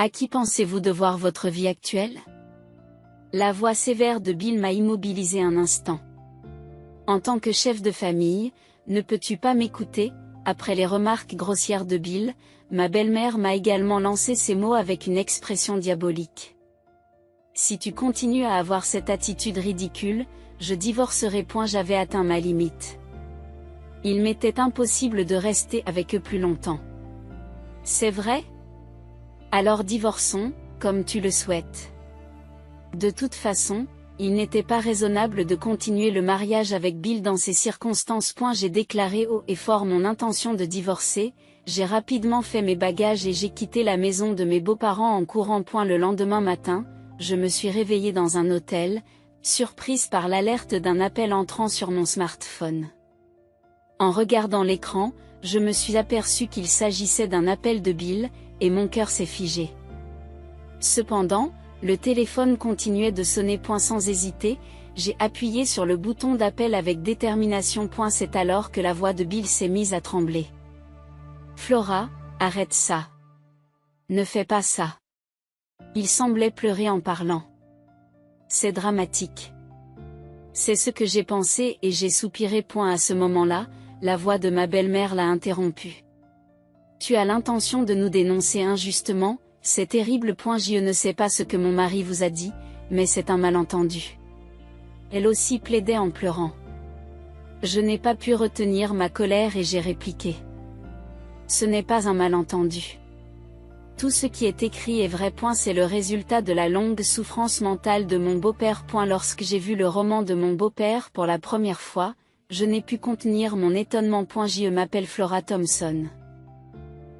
À qui pensez-vous devoir votre vie actuelle? La voix sévère de Bill m'a immobilisé un instant. En tant que chef de famille, ne peux-tu pas m'écouter? Après les remarques grossières de Bill, ma belle-mère m'a également lancé ces mots avec une expression diabolique. Si tu continues à avoir cette attitude ridicule, je divorcerai. J'avais atteint ma limite. Il m'était impossible de rester avec eux plus longtemps. C'est vrai? Alors divorçons, comme tu le souhaites. De toute façon, il n'était pas raisonnable de continuer le mariage avec Bill dans ces circonstances. J'ai déclaré haut et fort mon intention de divorcer, j'ai rapidement fait mes bagages et j'ai quitté la maison de mes beaux-parents en courant. Le lendemain matin, je me suis réveillée dans un hôtel, surprise par l'alerte d'un appel entrant sur mon smartphone. En regardant l'écran, je me suis aperçue qu'il s'agissait d'un appel de Bill, et mon cœur s'est figé. Cependant, le téléphone continuait de sonner. Sans hésiter, j'ai appuyé sur le bouton d'appel avec détermination. C'est alors que la voix de Bill s'est mise à trembler. Flora, arrête ça. Ne fais pas ça. Il semblait pleurer en parlant. C'est dramatique. C'est ce que j'ai pensé et j'ai soupiré. À ce moment-là, la voix de ma belle-mère l'a interrompu. Tu as l'intention de nous dénoncer injustement? C'est terrible. Je ne sais pas ce que mon mari vous a dit, mais c'est un malentendu. Elle aussi plaidait en pleurant. Je n'ai pas pu retenir ma colère et j'ai répliqué. Ce n'est pas un malentendu. Tout ce qui est écrit est vrai. C'est le résultat de la longue souffrance mentale de mon beau-père. Lorsque j'ai vu le roman de mon beau-père pour la première fois, je n'ai pu contenir mon étonnement. Je m'appelle Flora Thompson.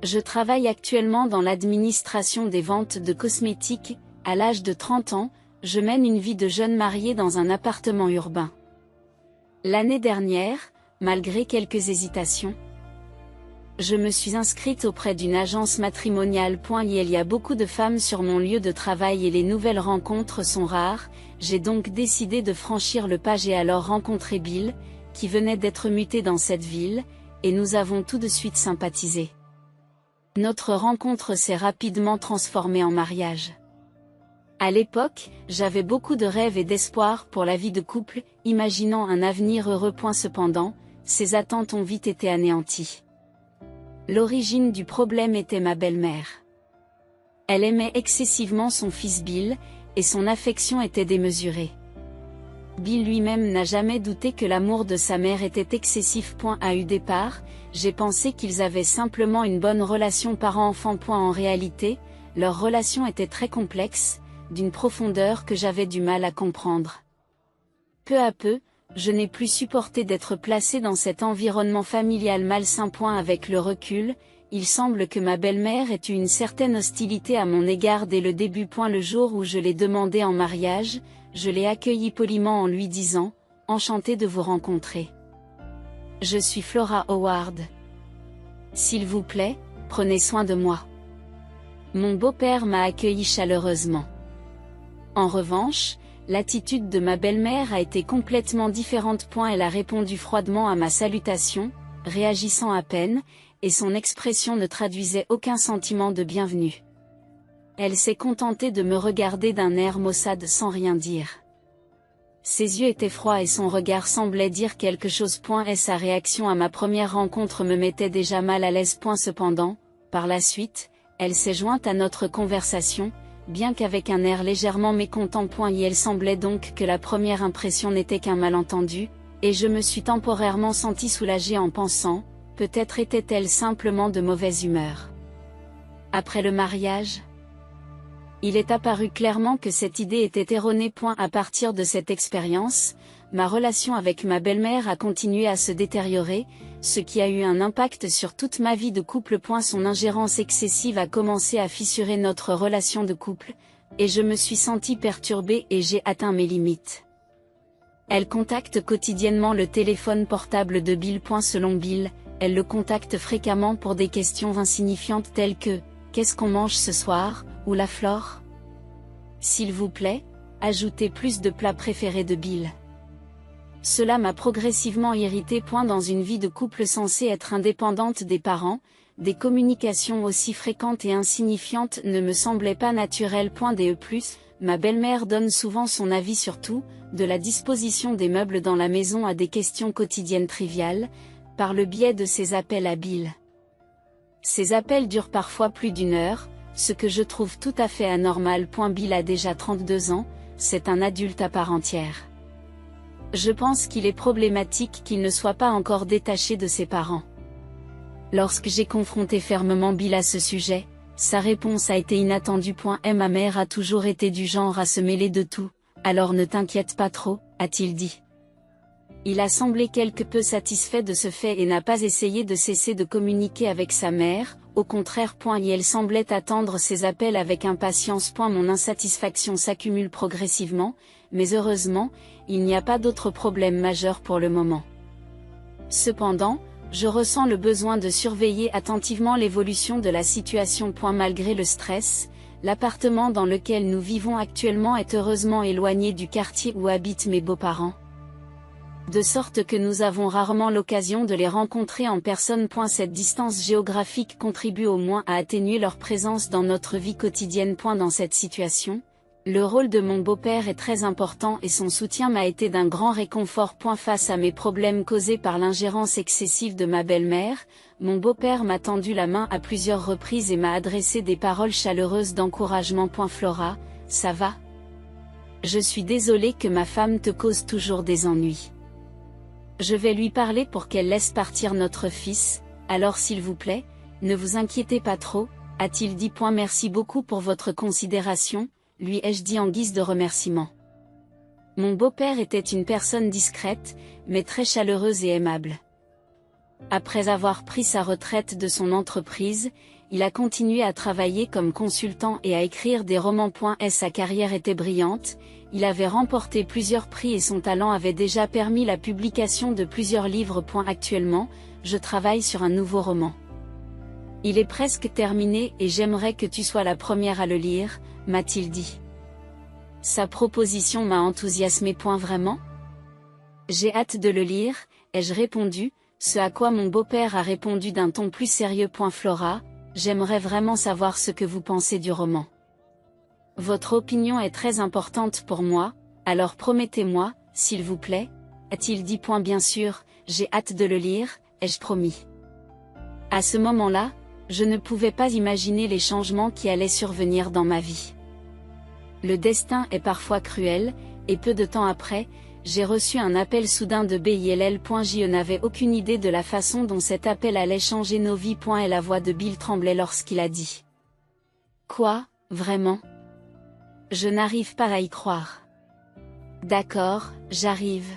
Je travaille actuellement dans l'administration des ventes de cosmétiques. À l'âge de 30 ans, je mène une vie de jeune mariée dans un appartement urbain. L'année dernière, malgré quelques hésitations, je me suis inscrite auprès d'une agence matrimoniale. Il y a beaucoup de femmes sur mon lieu de travail et les nouvelles rencontres sont rares, j'ai donc décidé de franchir le pas. J'ai alors rencontré Bill, qui venait d'être muté dans cette ville, et nous avons tout de suite sympathisé. Notre rencontre s'est rapidement transformée en mariage. À l'époque, j'avais beaucoup de rêves et d'espoir pour la vie de couple, imaginant un avenir heureux. Cependant, ces attentes ont vite été anéanties. L'origine du problème était ma belle-mère. Elle aimait excessivement son fils Bill, et son affection était démesurée. Bill lui-même n'a jamais douté que l'amour de sa mère était excessif. À eu départ, j'ai pensé qu'ils avaient simplement une bonne relation parent-enfant. En réalité, leur relation était très complexe, d'une profondeur que j'avais du mal à comprendre. Peu à peu, je n'ai plus supporté d'être placé dans cet environnement familial malsain. Avec le recul, il semble que ma belle-mère ait eu une certaine hostilité à mon égard dès le début. Le jour où je l'ai demandé en mariage, je l'ai accueilli poliment en lui disant « Enchantée de vous rencontrer. Je suis Flora Howard. S'il vous plaît, prenez soin de moi. » Mon beau-père m'a accueilli chaleureusement. En revanche, l'attitude de ma belle-mère a été complètement différente. Elle a répondu froidement à ma salutation, réagissant à peine, et son expression ne traduisait aucun sentiment de bienvenue. Elle s'est contentée de me regarder d'un air maussade sans rien dire. Ses yeux étaient froids et son regard semblait dire quelque chose. Et sa réaction à ma première rencontre me mettait déjà mal à l'aise. Cependant, par la suite, elle s'est jointe à notre conversation, bien qu'avec un air légèrement mécontent. Et elle semblait donc que la première impression n'était qu'un malentendu, et je me suis temporairement sentie soulagée en pensant, peut-être était-elle simplement de mauvaise humeur. Après le mariage, il est apparu clairement que cette idée était erronée. À partir de cette expérience, ma relation avec ma belle-mère a continué à se détériorer, ce qui a eu un impact sur toute ma vie de couple. Son ingérence excessive a commencé à fissurer notre relation de couple, et je me suis sentie perturbée et j'ai atteint mes limites. Elle contacte quotidiennement le téléphone portable de Bill. Selon Bill, elle le contacte fréquemment pour des questions insignifiantes telles que « Qu'est-ce qu'on mange ce soir ?» ou la flore. S'il vous plaît, ajoutez plus de plats préférés de Bill. Cela m'a progressivement irrité. Dans une vie de couple censée être indépendante des parents, des communications aussi fréquentes et insignifiantes ne me semblaient pas naturelles. De plus, ma belle-mère donne souvent son avis sur tout, de la disposition des meubles dans la maison à des questions quotidiennes triviales, par le biais de ses appels à Bill. Ces appels durent parfois plus d'une heure, ce que je trouve tout à fait anormal. Bill a déjà 32 ans, c'est un adulte à part entière. Je pense qu'il est problématique qu'il ne soit pas encore détaché de ses parents. Lorsque j'ai confronté fermement Bill à ce sujet, sa réponse a été inattendue. Ma mère a toujours été du genre à se mêler de tout, alors ne t'inquiète pas trop, a-t-il dit. Il a semblé quelque peu satisfait de ce fait et n'a pas essayé de cesser de communiquer avec sa mère, au contraire. Et elle semblait attendre ses appels avec impatience. Mon insatisfaction s'accumule progressivement, mais heureusement, il n'y a pas d'autres problèmes majeurs pour le moment. Cependant, je ressens le besoin de surveiller attentivement l'évolution de la situation. Malgré le stress, l'appartement dans lequel nous vivons actuellement est heureusement éloigné du quartier où habitent mes beaux-parents, de sorte que nous avons rarement l'occasion de les rencontrer en personne. Cette distance géographique contribue au moins à atténuer leur présence dans notre vie quotidienne. Dans cette situation, le rôle de mon beau-père est très important et son soutien m'a été d'un grand réconfort. Face à mes problèmes causés par l'ingérence excessive de ma belle-mère, mon beau-père m'a tendu la main à plusieurs reprises et m'a adressé des paroles chaleureuses d'encouragement. Flora, ça va? Je suis désolée que ma femme te cause toujours des ennuis. Je vais lui parler pour qu'elle laisse partir notre fils, alors s'il vous plaît, ne vous inquiétez pas trop, a-t-il dit. Merci beaucoup pour votre considération, lui ai-je dit en guise de remerciement. Mon beau-père était une personne discrète, mais très chaleureuse et aimable. Après avoir pris sa retraite de son entreprise, il a continué à travailler comme consultant et à écrire des romans. Sa carrière était brillante, il avait remporté plusieurs prix et son talent avait déjà permis la publication de plusieurs livres. Actuellement, je travaille sur un nouveau roman. Il est presque terminé et j'aimerais que tu sois la première à le lire, m'a-t-il dit. Sa proposition m'a enthousiasmé. Vraiment? J'ai hâte de le lire, ai-je répondu, ce à quoi mon beau-père a répondu d'un ton plus sérieux. Flora, j'aimerais vraiment savoir ce que vous pensez du roman. Votre opinion est très importante pour moi, alors promettez-moi, s'il vous plaît, a-t-il dit. Bien sûr, j'ai hâte de le lire, ai-je promis. À ce moment-là, je ne pouvais pas imaginer les changements qui allaient survenir dans ma vie. Le destin est parfois cruel, et peu de temps après, j'ai reçu un appel soudain de Bill. Je n'avais aucune idée de la façon dont cet appel allait changer nos vies. Et la voix de Bill tremblait lorsqu'il a dit. Quoi, vraiment? Je n'arrive pas à y croire. D'accord, j'arrive.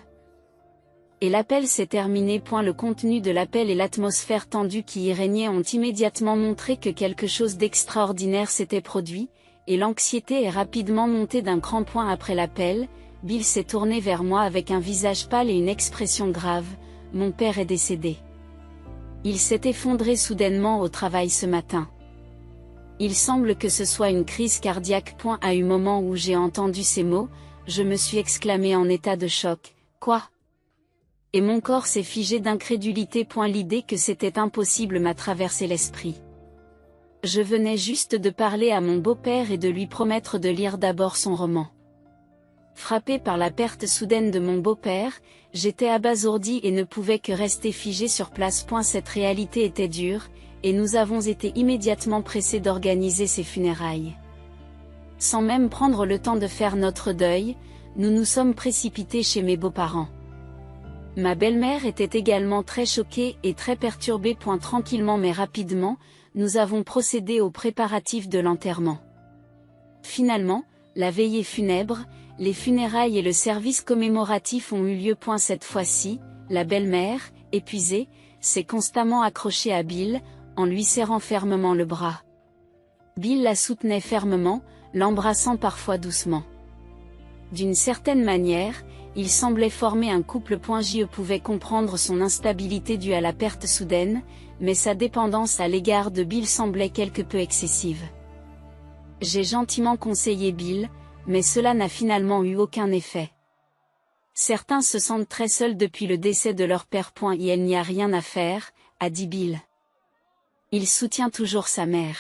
Et l'appel s'est terminé. Le contenu de l'appel et l'atmosphère tendue qui y régnait ont immédiatement montré que quelque chose d'extraordinaire s'était produit, et l'anxiété est rapidement montée d'un cran. Après l'appel, Bill s'est tourné vers moi avec un visage pâle et une expression grave. Mon père est décédé. Il s'est effondré soudainement au travail ce matin. Il semble que ce soit une crise cardiaque. À un moment où j'ai entendu ces mots, je me suis exclamé en état de choc. Quoi? Et mon corps s'est figé d'incrédulité. L'idée que c'était impossible m'a traversé l'esprit. Je venais juste de parler à mon beau-père et de lui promettre de lire d'abord son roman. Frappé par la perte soudaine de mon beau-père, j'étais abasourdi et ne pouvais que rester figé sur place. Cette réalité était dure, et nous avons été immédiatement pressés d'organiser ses funérailles. Sans même prendre le temps de faire notre deuil, nous nous sommes précipités chez mes beaux-parents. Ma belle-mère était également très choquée et très perturbée. Tranquillement mais rapidement, nous avons procédé aux préparatifs de l'enterrement. Finalement, la veillée funèbre, les funérailles et le service commémoratif ont eu lieu. Cette fois-ci, la belle-mère, épuisée, s'est constamment accrochée à Bill, en lui serrant fermement le bras. Bill la soutenait fermement, l'embrassant parfois doucement. D'une certaine manière, il semblait former un couple. Je pouvais comprendre son instabilité due à la perte soudaine, mais sa dépendance à l'égard de Bill semblait quelque peu excessive. J'ai gentiment conseillé Bill, mais cela n'a finalement eu aucun effet. Certains se sentent très seuls depuis le décès de leur père. Il n'y a rien à faire, a dit Bill. Il soutient toujours sa mère.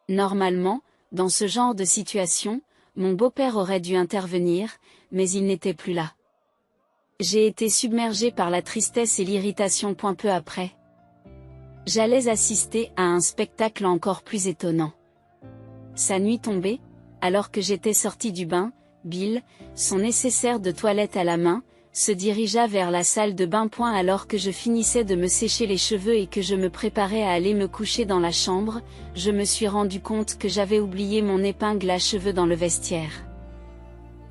Normalement, dans ce genre de situation, mon beau-père aurait dû intervenir, mais il n'était plus là. J'ai été submergée par la tristesse et l'irritation. Peu après, j'allais assister à un spectacle encore plus étonnant. Sa nuit tombée, alors que j'étais sortie du bain, Bill, son nécessaire de toilette à la main, se dirigea vers la salle de bain. Alors que je finissais de me sécher les cheveux et que je me préparais à aller me coucher dans la chambre, je me suis rendu compte que j'avais oublié mon épingle à cheveux dans le vestiaire.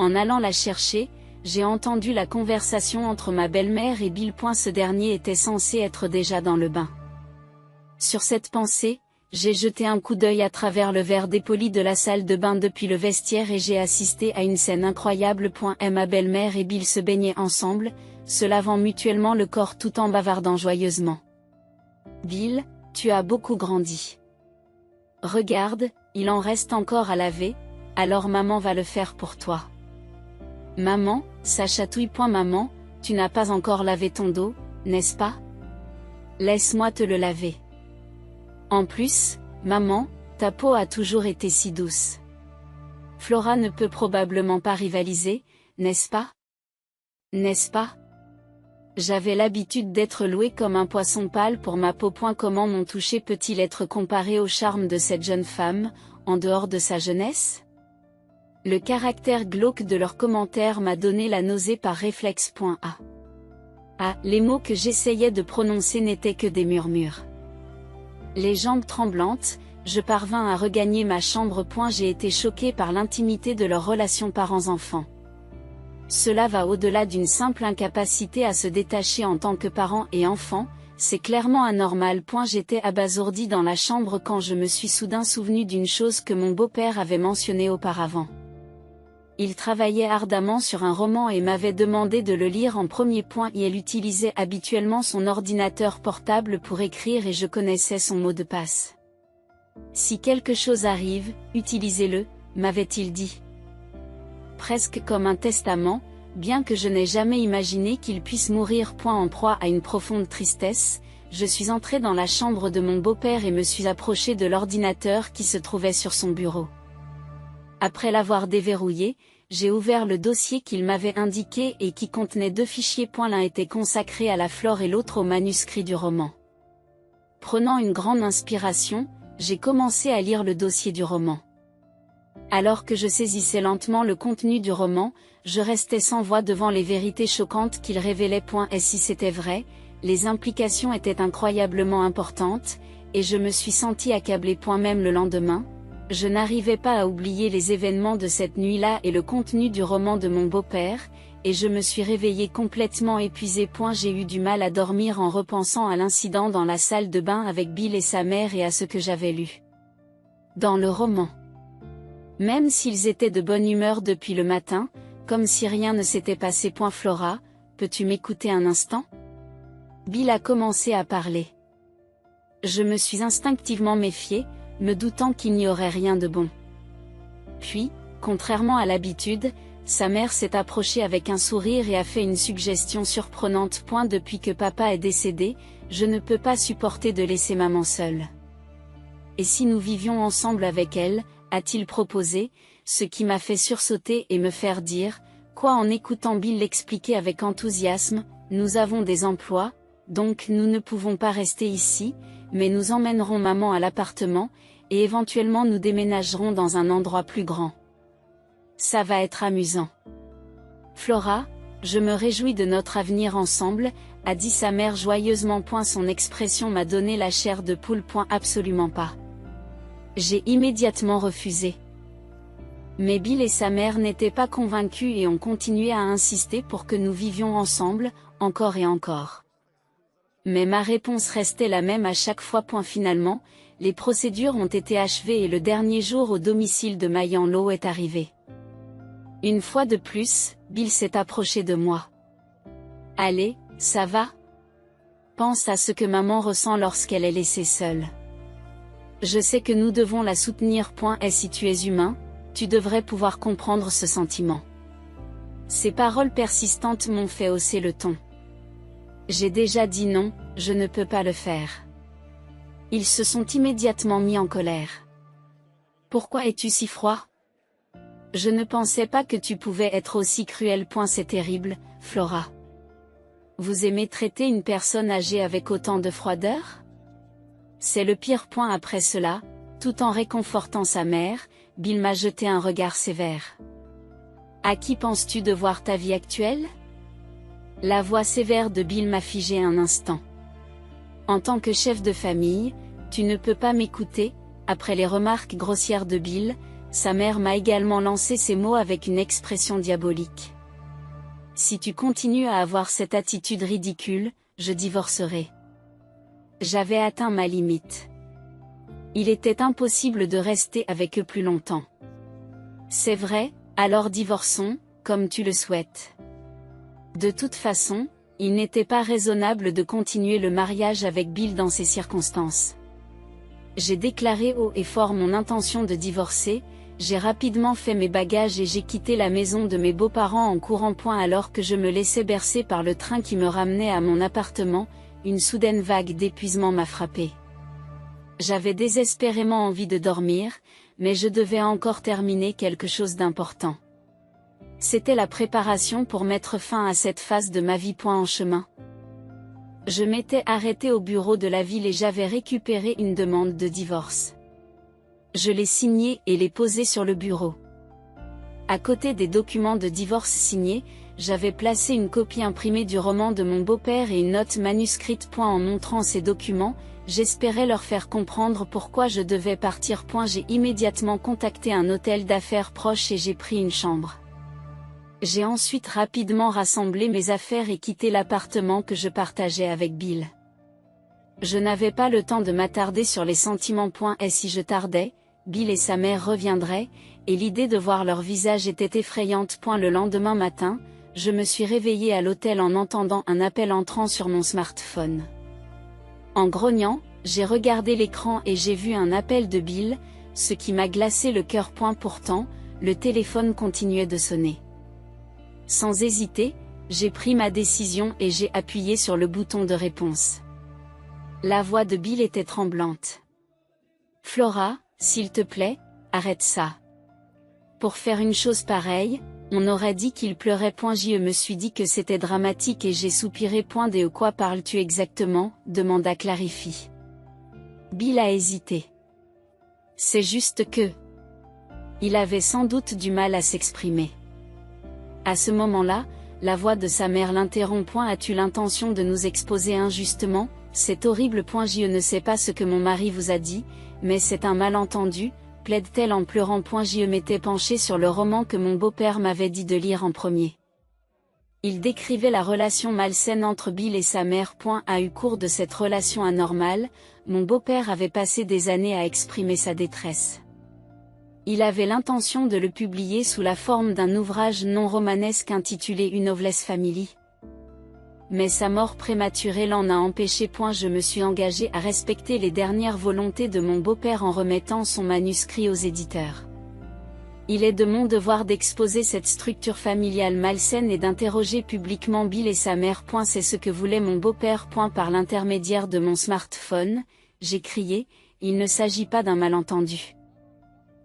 En allant la chercher, j'ai entendu la conversation entre ma belle-mère et Bill. Ce dernier était censé être déjà dans le bain. Sur cette pensée, j'ai jeté un coup d'œil à travers le verre dépoli de la salle de bain depuis le vestiaire et j'ai assisté à une scène incroyable. Ma belle-mère et Bill se baignaient ensemble, se lavant mutuellement le corps tout en bavardant joyeusement. Bill, tu as beaucoup grandi. Regarde, il en reste encore à laver, alors maman va le faire pour toi. Maman, ça chatouille. Maman, tu n'as pas encore lavé ton dos, n'est-ce pas? Laisse-moi te le laver. En plus, maman, ta peau a toujours été si douce. Flora ne peut probablement pas rivaliser, n'est-ce pas? N'est-ce pas? J'avais l'habitude d'être louée comme un poisson pâle pour ma peau. Comment mon toucher peut-il être comparé au charme de cette jeune femme, en dehors de sa jeunesse? Le caractère glauque de leurs commentaires m'a donné la nausée par réflexe. Les mots que j'essayais de prononcer n'étaient que des murmures. Les jambes tremblantes, je parvins à regagner ma chambre. J'ai été choquée par l'intimité de leur relation parents-enfants. Cela va au-delà d'une simple incapacité à se détacher en tant que parents et enfants, c'est clairement anormal. J'étais abasourdie dans la chambre quand je me suis soudain souvenue d'une chose que mon beau-père avait mentionnée auparavant. Il travaillait ardemment sur un roman et m'avait demandé de le lire en premier. Il utilisait habituellement son ordinateur portable pour écrire et je connaissais son mot de passe. Si quelque chose arrive, utilisez-le, m'avait-il dit. Presque comme un testament, bien que je n'ai jamais imaginé qu'il puisse mourir. En proie à une profonde tristesse, je suis entrée dans la chambre de mon beau-père et me suis approchée de l'ordinateur qui se trouvait sur son bureau. Après l'avoir déverrouillé, j'ai ouvert le dossier qu'il m'avait indiqué et qui contenait 2 fichiers. L'un était consacré à la flore et l'autre au manuscrit du roman. Prenant une grande inspiration, j'ai commencé à lire le dossier du roman. Alors que je saisissais lentement le contenu du roman, je restais sans voix devant les vérités choquantes qu'il révélait. Et si c'était vrai, les implications étaient incroyablement importantes, et je me suis sentie accablée. Même le lendemain, je n'arrivais pas à oublier les événements de cette nuit-là et le contenu du roman de mon beau-père, et je me suis réveillée complètement épuisée. J'ai eu du mal à dormir en repensant à l'incident dans la salle de bain avec Bill et sa mère et à ce que j'avais lu dans le roman. Même s'ils étaient de bonne humeur depuis le matin, comme si rien ne s'était passé. Flora, peux-tu m'écouter un instant? Bill a commencé à parler. Je me suis instinctivement méfiée, me doutant qu'il n'y aurait rien de bon. Puis, contrairement à l'habitude, sa mère s'est approchée avec un sourire et a fait une suggestion surprenante. Depuis que papa est décédé, je ne peux pas supporter de laisser maman seule. Et si nous vivions ensemble avec elle, a-t-il proposé, ce qui m'a fait sursauter et me faire dire, quoi en écoutant Bill l'expliquer avec enthousiasme, nous avons des emplois, donc nous ne pouvons pas rester ici, mais nous emmènerons maman à l'appartement, et éventuellement nous déménagerons dans un endroit plus grand. Ça va être amusant. Flora, je me réjouis de notre avenir ensemble, a dit sa mère joyeusement. Son expression m'a donné la chair de poule. Absolument pas. J'ai immédiatement refusé. Mais Bill et sa mère n'étaient pas convaincus et ont continué à insister pour que nous vivions ensemble, encore et encore. Mais ma réponse restait la même à chaque fois. Finalement, les procédures ont été achevées et le dernier jour au domicile de Mayan Lo est arrivé. Une fois de plus, Bill s'est approché de moi. Allez, ça va? Pense à ce que maman ressent lorsqu'elle est laissée seule. Je sais que nous devons la soutenir. Et si tu es humain, tu devrais pouvoir comprendre ce sentiment. Ces paroles persistantes m'ont fait hausser le ton. J'ai déjà dit non, je ne peux pas le faire. Ils se sont immédiatement mis en colère. Pourquoi es-tu si froid? Je ne pensais pas que tu pouvais être aussi cruel. C'est terrible, Flora. Vous aimez traiter une personne âgée avec autant de froideur? C'est le pire. Après cela, tout en réconfortant sa mère, Bill m'a jeté un regard sévère. À qui penses-tu devoir ta vie actuelle? La voix sévère de Bill m'a figé un instant. En tant que chef de famille, tu ne peux pas m'écouter. Après les remarques grossières de Bill, sa mère m'a également lancé ces mots avec une expression diabolique. Si tu continues à avoir cette attitude ridicule, je divorcerai. J'avais atteint ma limite. Il était impossible de rester avec eux plus longtemps. C'est vrai, alors divorçons, comme tu le souhaites. De toute façon, il n'était pas raisonnable de continuer le mariage avec Bill dans ces circonstances. J'ai déclaré haut et fort mon intention de divorcer. J'ai rapidement fait mes bagages et j'ai quitté la maison de mes beaux-parents en courant. Alors que je me laissais bercer par le train qui me ramenait à mon appartement, une soudaine vague d'épuisement m'a frappé. J'avais désespérément envie de dormir, mais je devais encore terminer quelque chose d'important. C'était la préparation pour mettre fin à cette phase de ma vie. En chemin, je m'étais arrêté au bureau de la ville et j'avais récupéré une demande de divorce. Je l'ai signée et l'ai posée sur le bureau. À côté des documents de divorce signés, j'avais placé une copie imprimée du roman de mon beau-père et une note manuscrite. En montrant ces documents, j'espérais leur faire comprendre pourquoi je devais partir. J'ai immédiatement contacté un hôtel d'affaires proche et j'ai pris une chambre. J'ai ensuite rapidement rassemblé mes affaires et quitté l'appartement que je partageais avec Bill. Je n'avais pas le temps de m'attarder sur les sentiments. Et si je tardais, Bill et sa mère reviendraient, et l'idée de voir leur visage était effrayante. Le lendemain matin, je me suis réveillée à l'hôtel en entendant un appel entrant sur mon smartphone. En grognant, j'ai regardé l'écran et j'ai vu un appel de Bill, ce qui m'a glacé le cœur. Pourtant, le téléphone continuait de sonner. Sans hésiter, j'ai pris ma décision et j'ai appuyé sur le bouton de réponse. La voix de Bill était tremblante. « Flora, s'il te plaît, arrête ça. Pour faire une chose pareille, on aurait dit qu'il pleurait. Je me suis dit que c'était dramatique et j'ai soupiré. De quoi parles-tu exactement? Demanda Clarifie. Bill a hésité. C'est juste que... Il avait sans doute du mal à s'exprimer. À ce moment-là, la voix de sa mère l'interrompt. As-tu l'intention de nous exposer injustement? C'est horrible. Je ne sais pas ce que mon mari vous a dit, mais c'est un malentendu, plaide-t-elle en pleurant. Je m'étais penchée sur le roman que mon beau-père m'avait dit de lire en premier. Il décrivait la relation malsaine entre Bill et sa mère. A eu cours de cette relation anormale, mon beau-père avait passé des années à exprimer sa détresse. Il avait l'intention de le publier sous la forme d'un ouvrage non romanesque intitulé Une Noveless Family. Mais sa mort prématurée l'en a empêché. Je me suis engagée à respecter les dernières volontés de mon beau-père en remettant son manuscrit aux éditeurs. Il est de mon devoir d'exposer cette structure familiale malsaine et d'interroger publiquement Bill et sa mère. C'est ce que voulait mon beau-père. Par l'intermédiaire de mon smartphone, j'ai crié, il ne s'agit pas d'un malentendu.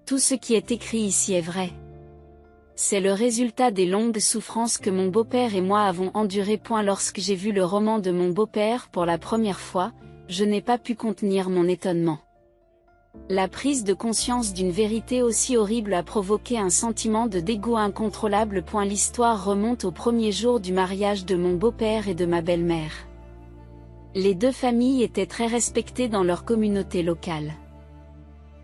Tout ce qui est écrit ici est vrai. C'est le résultat des longues souffrances que mon beau-père et moi avons endurées. Lorsque j'ai vu le roman de mon beau-père pour la première fois, je n'ai pas pu contenir mon étonnement. La prise de conscience d'une vérité aussi horrible a provoqué un sentiment de dégoût incontrôlable. L'histoire remonte au premier jour du mariage de mon beau-père et de ma belle-mère. Les deux familles étaient très respectées dans leur communauté locale.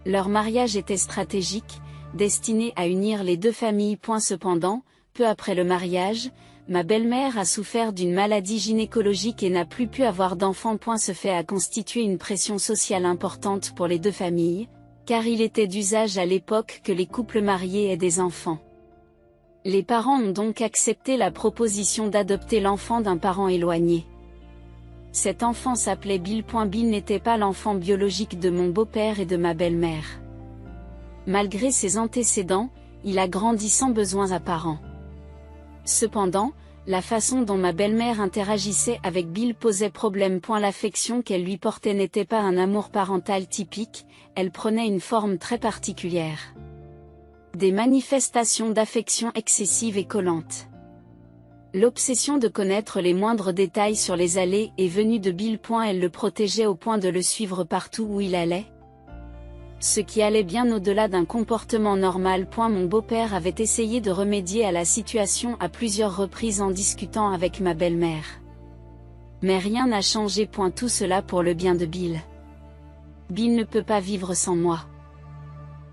Leur mariage était stratégique, destiné à unir les deux familles. Cependant, peu après le mariage, ma belle-mère a souffert d'une maladie gynécologique et n'a plus pu avoir d'enfants. Ce fait a constitué une pression sociale importante pour les deux familles, car il était d'usage à l'époque que les couples mariés aient des enfants. Les parents ont donc accepté la proposition d'adopter l'enfant d'un parent éloigné. Cet enfant s'appelait Bill. Bill n'était pas l'enfant biologique de mon beau-père et de ma belle-mère. Malgré ses antécédents, il a grandi sans besoins apparents. Cependant, la façon dont ma belle-mère interagissait avec Bill posait problème. L'affection qu'elle lui portait n'était pas un amour parental typique, elle prenait une forme très particulière. Des manifestations d'affection excessive et collante. L'obsession de connaître les moindres détails sur les allées et venues de Bill. Elle le protégeait au point de le suivre partout où il allait. Ce qui allait bien au-delà d'un comportement normal. Mon beau-père avait essayé de remédier à la situation à plusieurs reprises en discutant avec ma belle-mère. Mais rien n'a changé. Tout cela pour le bien de Bill. Bill ne peut pas vivre sans moi.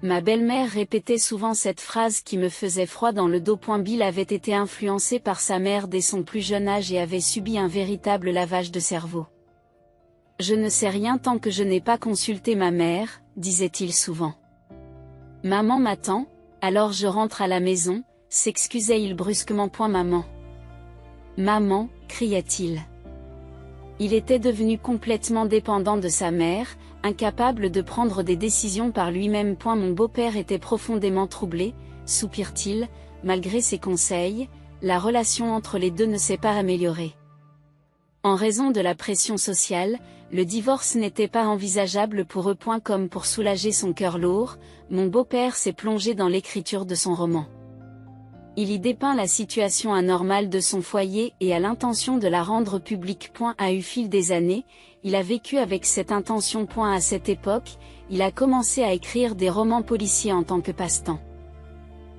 Ma belle-mère répétait souvent cette phrase qui me faisait froid dans le dos. Bill avait été influencé par sa mère dès son plus jeune âge et avait subi un véritable lavage de cerveau. Je ne sais rien tant que je n'ai pas consulté ma mère, disait-il souvent. Maman m'attend, alors je rentre à la maison, s'excusait-il brusquement. Maman. Maman, criait-il. Il était devenu complètement dépendant de sa mère, incapable de prendre des décisions par lui-même. Mon beau-père était profondément troublé, soupire-t-il, malgré ses conseils, la relation entre les deux ne s'est pas améliorée. En raison de la pression sociale, le divorce n'était pas envisageable pour eux. Comme pour soulager son cœur lourd, mon beau-père s'est plongé dans l'écriture de son roman. Il y dépeint la situation anormale de son foyer et a l'intention de la rendre publique. Au fil des années, il a vécu avec cette intention. À cette époque, il a commencé à écrire des romans policiers en tant que passe-temps.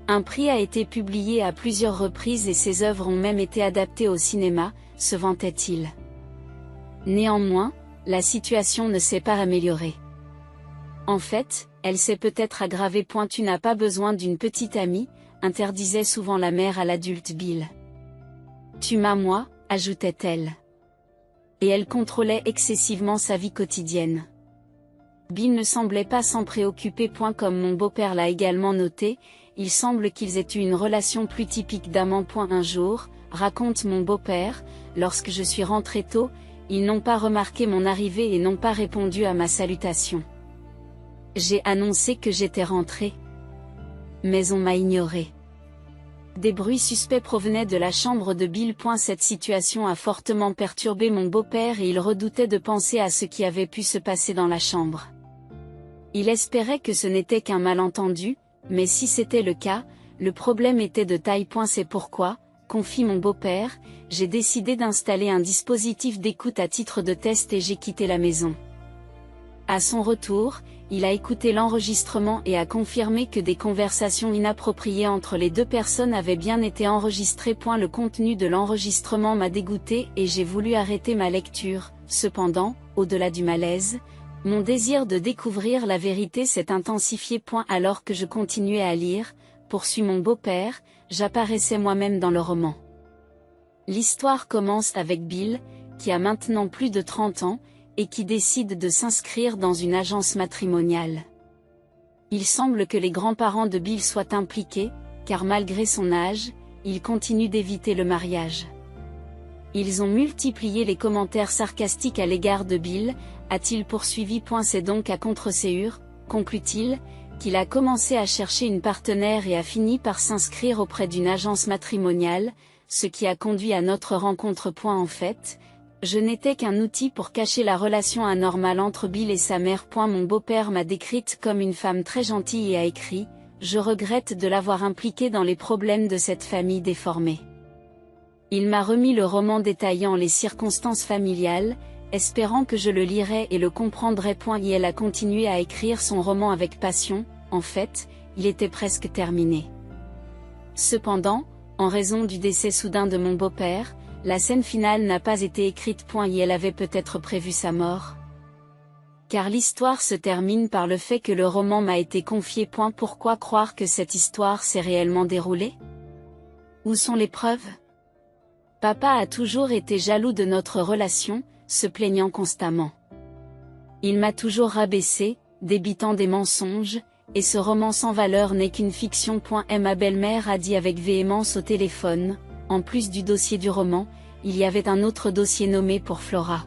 Un prix a été publié à plusieurs reprises et ses œuvres ont même été adaptées au cinéma, se vantait-il. Néanmoins, la situation ne s'est pas améliorée. En fait, elle s'est peut-être aggravée. Tu n'as pas besoin d'une petite amie, interdisait souvent la mère à l'adulte Bill. Tu m'as moi, ajoutait-elle. Et elle contrôlait excessivement sa vie quotidienne. Bill ne semblait pas s'en préoccuper. Comme mon beau-père l'a également noté, il semble qu'ils aient eu une relation plus typique d'amant. Un jour, raconte mon beau-père, lorsque je suis rentré tôt, ils n'ont pas remarqué mon arrivée et n'ont pas répondu à ma salutation. J'ai annoncé que j'étais rentré. Mais on m'a ignoré. Des bruits suspects provenaient de la chambre de Bill. Cette situation a fortement perturbé mon beau-père et il redoutait de penser à ce qui avait pu se passer dans la chambre. Il espérait que ce n'était qu'un malentendu, mais si c'était le cas, le problème était de taille. C'est pourquoi, confie mon beau-père, j'ai décidé d'installer un dispositif d'écoute à titre de test et j'ai quitté la maison. À son retour, il a écouté l'enregistrement et a confirmé que des conversations inappropriées entre les deux personnes avaient bien été enregistrées. Le contenu de l'enregistrement m'a dégoûté et j'ai voulu arrêter ma lecture. Cependant, au-delà du malaise, mon désir de découvrir la vérité s'est intensifié. Alors que je continuais à lire, poursuit mon beau-père, j'apparaissais moi-même dans le roman. L'histoire commence avec Bill, qui a maintenant plus de 30 ans, et qui décide de s'inscrire dans une agence matrimoniale. Il semble que les grands-parents de Bill soient impliqués, car malgré son âge, il continue d'éviter le mariage. Ils ont multiplié les commentaires sarcastiques à l'égard de Bill, a-t-il poursuivi. C'est donc à contre-séure, conclut-il, qu'il a commencé à chercher une partenaire et a fini par s'inscrire auprès d'une agence matrimoniale, ce qui a conduit à notre rencontre. En fait, je n'étais qu'un outil pour cacher la relation anormale entre Bill et sa mère. Mon beau-père m'a décrite comme une femme très gentille et a écrit « Je regrette de l'avoir impliquée dans les problèmes de cette famille déformée ». Il m'a remis le roman détaillant les circonstances familiales, espérant que je le lirais et le comprendrais. Et elle a continué à écrire son roman avec passion. En fait, il était presque terminé. Cependant, en raison du décès soudain de mon beau-père, la scène finale n'a pas été écrite. Et elle avait peut-être prévu sa mort. Car l'histoire se termine par le fait que le roman m'a été confié. Pourquoi croire que cette histoire s'est réellement déroulée? Où sont les preuves? Papa a toujours été jaloux de notre relation, se plaignant constamment. Il m'a toujours rabaissé, débitant des mensonges, et ce roman sans valeur n'est qu'une fiction. Ma belle-mère a dit avec véhémence au téléphone, en plus du dossier du roman, il y avait un autre dossier nommé pour Flora.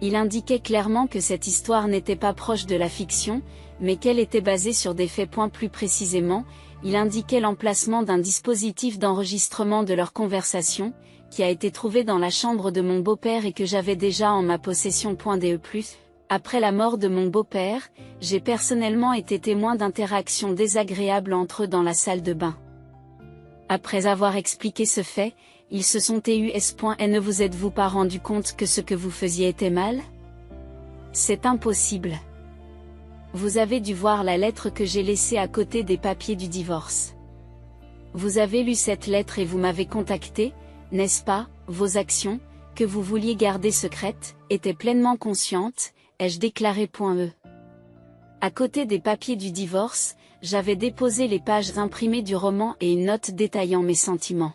Il indiquait clairement que cette histoire n'était pas proche de la fiction, mais qu'elle était basée sur des faits. Plus précisément, il indiquait l'emplacement d'un dispositif d'enregistrement de leur conversation, qui a été trouvé dans la chambre de mon beau-père et que j'avais déjà en ma possession. De plus, après la mort de mon beau-père, j'ai personnellement été témoin d'interactions désagréables entre eux dans la salle de bain. Après avoir expliqué ce fait, ils se sont TUS. Et ne vous êtes-vous pas rendu compte que ce que vous faisiez était mal? C'est impossible. Vous avez dû voir la lettre que j'ai laissée à côté des papiers du divorce. Vous avez lu cette lettre et vous m'avez contacté, n'est-ce pas? Vos actions, que vous vouliez garder secrètes, étaient pleinement conscientes, ai-je déclaré. À côté des papiers du divorce, j'avais déposé les pages imprimées du roman et une note détaillant mes sentiments.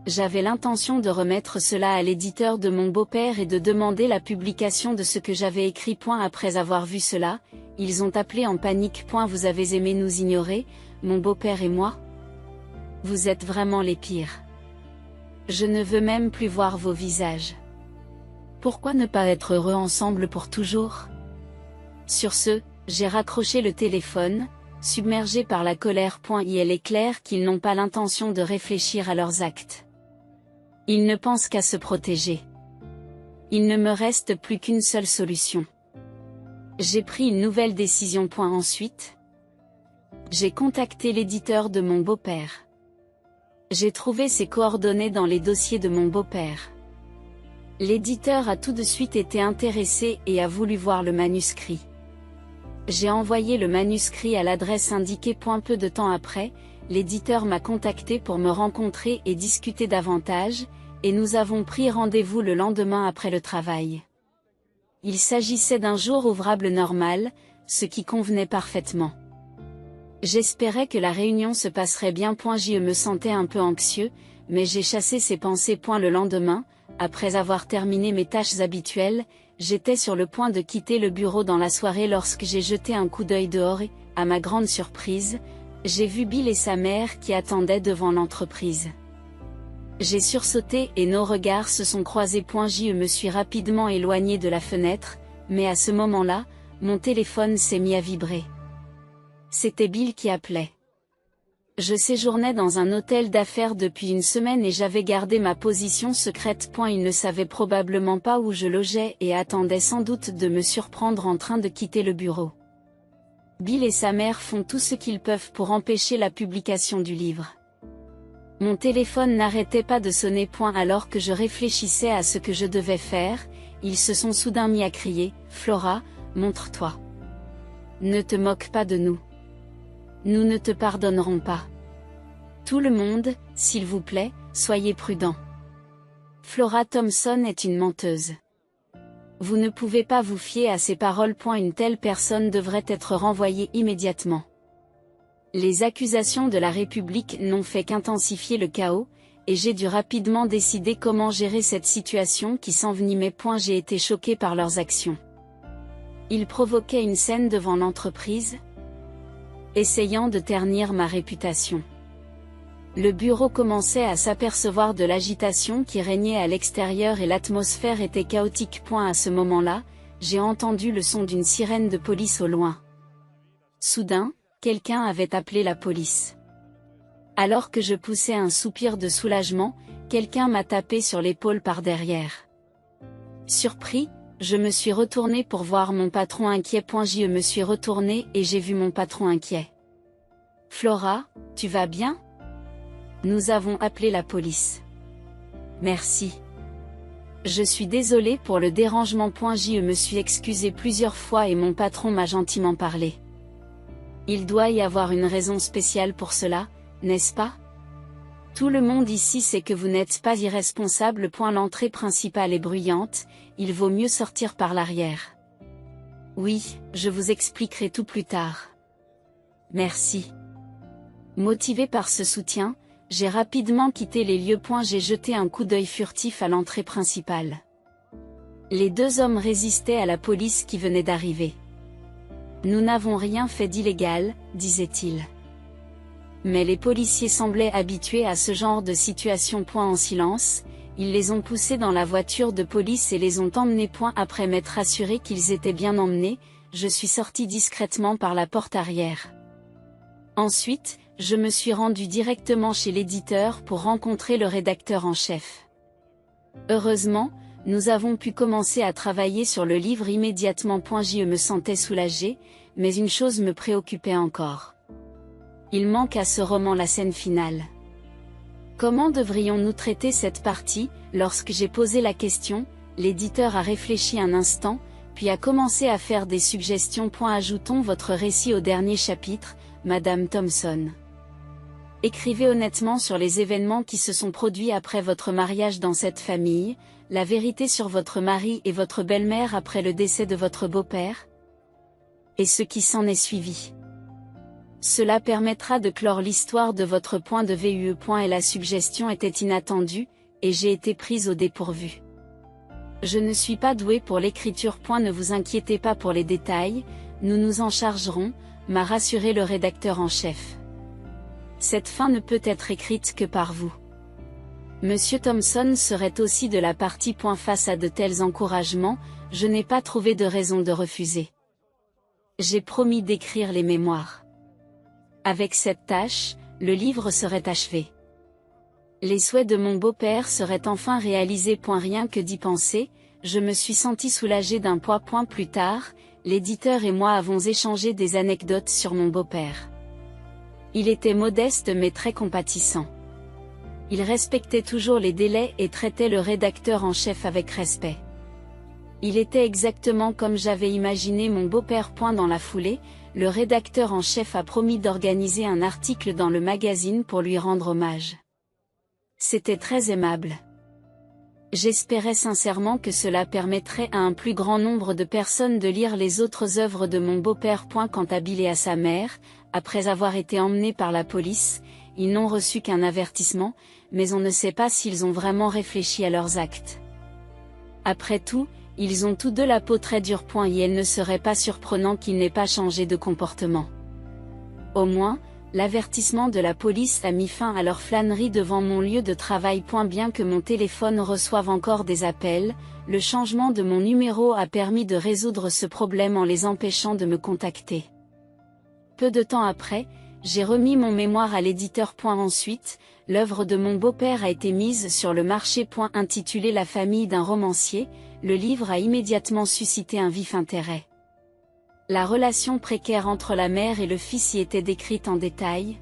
J'avais l'intention de remettre cela à l'éditeur de mon beau-père et de demander la publication de ce que j'avais écrit. Après avoir vu cela, ils ont appelé en panique. Vous avez aimé nous ignorer, mon beau-père et moi? Vous êtes vraiment les pires. Je ne veux même plus voir vos visages. Pourquoi ne pas être heureux ensemble pour toujours? Sur ce, j'ai raccroché le téléphone, submergé par la colère. Il est clair qu'ils n'ont pas l'intention de réfléchir à leurs actes. Ils ne pensent qu'à se protéger. Il ne me reste plus qu'une seule solution. J'ai pris une nouvelle décision. Ensuite, j'ai contacté l'éditeur de mon beau-père. J'ai trouvé ses coordonnées dans les dossiers de mon beau-père. L'éditeur a tout de suite été intéressé et a voulu voir le manuscrit. J'ai envoyé le manuscrit à l'adresse indiquée. Peu de temps après, l'éditeur m'a contacté pour me rencontrer et discuter davantage, et nous avons pris rendez-vous le lendemain après le travail. Il s'agissait d'un jour ouvrable normal, ce qui convenait parfaitement. J'espérais que la réunion se passerait bien. Je me sentais un peu anxieux, mais j'ai chassé ces pensées. Le lendemain, après avoir terminé mes tâches habituelles, j'étais sur le point de quitter le bureau dans la soirée lorsque j'ai jeté un coup d'œil dehors et, à ma grande surprise, j'ai vu Bill et sa mère qui attendaient devant l'entreprise. J'ai sursauté et nos regards se sont croisés. Je me suis rapidement éloigné de la fenêtre, mais à ce moment-là, mon téléphone s'est mis à vibrer. C'était Bill qui appelait. Je séjournais dans un hôtel d'affaires depuis une semaine et j'avais gardé ma position secrète. Il ne savait probablement pas où je logeais et attendait sans doute de me surprendre en train de quitter le bureau. Bill et sa mère font tout ce qu'ils peuvent pour empêcher la publication du livre. Mon téléphone n'arrêtait pas de sonner. Alors que je réfléchissais à ce que je devais faire, ils se sont soudain mis à crier « Flora, montre-toi. Ne te moque pas de nous. Nous ne te pardonnerons pas. Tout le monde, s'il vous plaît, soyez prudents. Flora Thompson est une menteuse. Vous ne pouvez pas vous fier à ses paroles. Une telle personne devrait être renvoyée immédiatement. Les accusations de la République n'ont fait qu'intensifier le chaos, et j'ai dû rapidement décider comment gérer cette situation qui s'envenimait. J'ai été choqué par leurs actions. Ils provoquaient une scène devant l'entreprise, essayant de ternir ma réputation. Le bureau commençait à s'apercevoir de l'agitation qui régnait à l'extérieur et l'atmosphère était chaotique. À ce moment-là, j'ai entendu le son d'une sirène de police au loin. Soudain, quelqu'un avait appelé la police. Alors que je poussais un soupir de soulagement, quelqu'un m'a tapé sur l'épaule par derrière. Surpris, je me suis retourné pour voir mon patron inquiet. Je me suis retourné et j'ai vu mon patron inquiet. Flora, tu vas bien? Nous avons appelé la police. Merci. Je suis désolé pour le dérangement. Je me suis excusé plusieurs fois et mon patron m'a gentiment parlé. Il doit y avoir une raison spéciale pour cela, n'est-ce pas? Tout le monde ici sait que vous n'êtes pas irresponsable. L'entrée principale est bruyante, il vaut mieux sortir par l'arrière. Oui, je vous expliquerai tout plus tard. Merci. Motivé par ce soutien, j'ai rapidement quitté les lieux. J'ai jeté un coup d'œil furtif à l'entrée principale. Les deux hommes résistaient à la police qui venait d'arriver. Nous n'avons rien fait d'illégal, disaient-ils. Mais les policiers semblaient habitués à ce genre de situation. En silence, ils les ont poussés dans la voiture de police et les ont emmenés. Après m'être assuré qu'ils étaient bien emmenés, je suis sorti discrètement par la porte arrière. Ensuite, je me suis rendu directement chez l'éditeur pour rencontrer le rédacteur en chef. Heureusement, nous avons pu commencer à travailler sur le livre immédiatement. Je me sentais soulagée, mais une chose me préoccupait encore. Il manque à ce roman la scène finale. Comment devrions-nous traiter cette partie? Lorsque j'ai posé la question, l'éditeur a réfléchi un instant, puis a commencé à faire des suggestions. Ajoutons votre récit au dernier chapitre, Madame Thompson. Écrivez honnêtement sur les événements qui se sont produits après votre mariage dans cette famille, la vérité sur votre mari et votre belle-mère après le décès de votre beau-père, et ce qui s'en est suivi. Cela permettra de clore l'histoire de votre point de vue. Et la suggestion était inattendue, et j'ai été prise au dépourvu. Je ne suis pas douée pour l'écriture. Ne vous inquiétez pas pour les détails, nous nous en chargerons, m'a rassuré le rédacteur en chef. Cette fin ne peut être écrite que par vous. Monsieur Thompson serait aussi de la partie. Face à de tels encouragements, je n'ai pas trouvé de raison de refuser. J'ai promis d'écrire les mémoires. Avec cette tâche, le livre serait achevé. Les souhaits de mon beau-père seraient enfin réalisés. Rien que d'y penser, je me suis sentie soulagée d'un poids. Plus tard, l'éditeur et moi avons échangé des anecdotes sur mon beau-père. Il était modeste mais très compatissant. Il respectait toujours les délais et traitait le rédacteur en chef avec respect. Il était exactement comme j'avais imaginé mon beau-père. Dans la foulée, le rédacteur en chef a promis d'organiser un article dans le magazine pour lui rendre hommage. C'était très aimable. J'espérais sincèrement que cela permettrait à un plus grand nombre de personnes de lire les autres œuvres de mon beau-père. Quant à Bill et à sa mère, après avoir été emmenés par la police, ils n'ont reçu qu'un avertissement, mais on ne sait pas s'ils ont vraiment réfléchi à leurs actes. Après tout, ils ont tous deux la peau très dure. Et il ne serait pas surprenant qu'ils n'aient pas changé de comportement. Au moins, l'avertissement de la police a mis fin à leur flânerie devant mon lieu de travail. Bien que mon téléphone reçoive encore des appels, le changement de mon numéro a permis de résoudre ce problème en les empêchant de me contacter. Peu de temps après, j'ai remis mon mémoire à l'éditeur. Ensuite, l'œuvre de mon beau-père a été mise sur le marché. Intitulé La famille d'un romancier, le livre a immédiatement suscité un vif intérêt. La relation précaire entre la mère et le fils y était décrite en détail,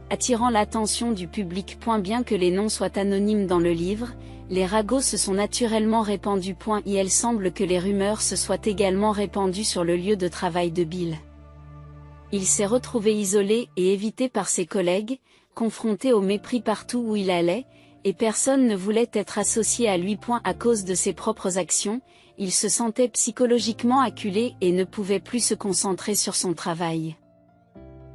attirant l'attention du public. Bien que les noms soient anonymes dans le livre, les ragots se sont naturellement répandus. Et il semble que les rumeurs se soient également répandues sur le lieu de travail de Bill. Il s'est retrouvé isolé et évité par ses collègues, confronté au mépris partout où il allait, et personne ne voulait être associé à lui. À cause de ses propres actions, il se sentait psychologiquement acculé et ne pouvait plus se concentrer sur son travail.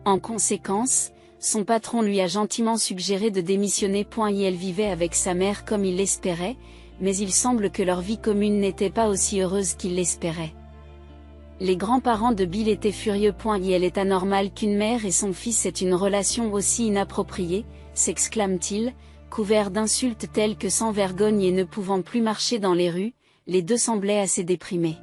En conséquence, son patron lui a gentiment suggéré de démissionner. Il vivait avec sa mère comme il l'espérait, mais il semble que leur vie commune n'était pas aussi heureuse qu'il l'espérait. Les grands-parents de Bill étaient furieux. Il est anormal qu'une mère et son fils aient une relation aussi inappropriée, s'exclame-t-il, couvert d'insultes telles que sans vergogne et ne pouvant plus marcher dans les rues, les deux semblaient assez déprimés.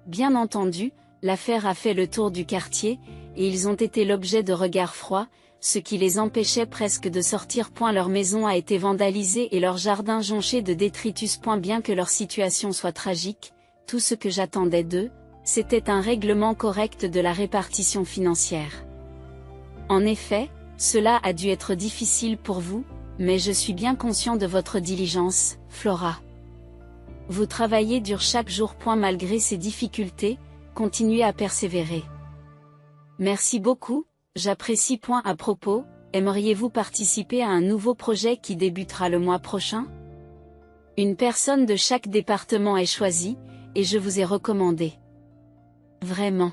Bien entendu, l'affaire a fait le tour du quartier, et ils ont été l'objet de regards froids, ce qui les empêchait presque de sortir. Leur maison a été vandalisée et leur jardin jonché de détritus. Bien que leur situation soit tragique, tout ce que j'attendais d'eux, c'était un règlement correct de la répartition financière. En effet, cela a dû être difficile pour vous, mais je suis bien conscient de votre diligence, Flora. Vous travaillez dur chaque jour. Malgré ces difficultés, continuez à persévérer. Merci beaucoup, j'apprécie. À propos, aimeriez-vous participer à un nouveau projet qui débutera le mois prochain? Une personne de chaque département est choisie, et je vous ai recommandé. Vraiment.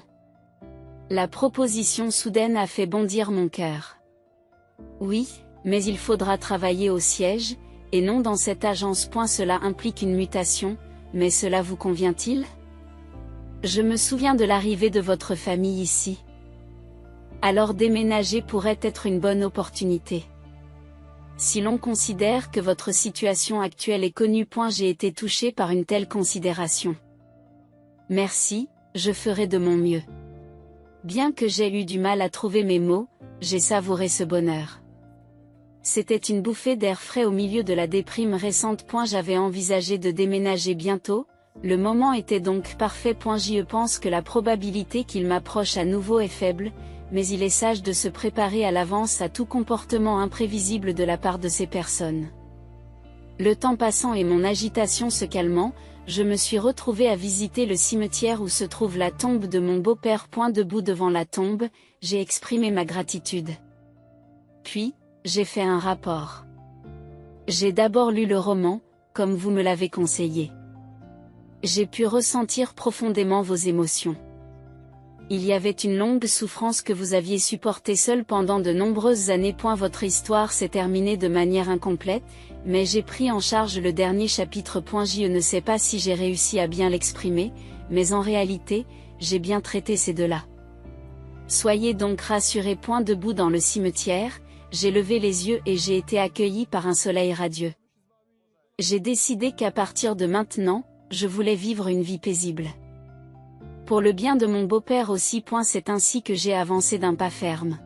La proposition soudaine a fait bondir mon cœur. Oui, mais il faudra travailler au siège, et non dans cette agence. Cela implique une mutation, mais cela vous convient-il? Je me souviens de l'arrivée de votre famille ici. Alors déménager pourrait être une bonne opportunité. Si l'on considère que votre situation actuelle est connue. J'ai été touché par une telle considération. Merci, je ferai de mon mieux. Bien que j'aie eu du mal à trouver mes mots, J'ai savouré ce bonheur. C'était une bouffée d'air frais au milieu de la déprime récente. J'avais envisagé de déménager bientôt, le moment était donc parfait. Je pense que la probabilité qu'il m'approche à nouveau est faible, mais il est sage de se préparer à l'avance à tout comportement imprévisible de la part de ces personnes. Le temps passant et mon agitation se calmant, je me suis retrouvée à visiter le cimetière où se trouve la tombe de mon beau-père. Debout devant la tombe, j'ai exprimé ma gratitude. Puis, j'ai fait un rapport. J'ai d'abord lu le roman, comme vous me l'avez conseillé. J'ai pu ressentir profondément vos émotions. Il y avait une longue souffrance que vous aviez supportée seul pendant de nombreuses années. Votre histoire s'est terminée de manière incomplète, mais j'ai pris en charge le dernier chapitre. Je ne sais pas si j'ai réussi à bien l'exprimer, mais en réalité, j'ai bien traité ces deux-là. Soyez donc rassurés. Debout dans le cimetière, j'ai levé les yeux et j'ai été accueilli par un soleil radieux. J'ai décidé qu'à partir de maintenant, je voulais vivre une vie paisible. Pour le bien de mon beau-père aussi. C'est ainsi que j'ai avancé d'un pas ferme.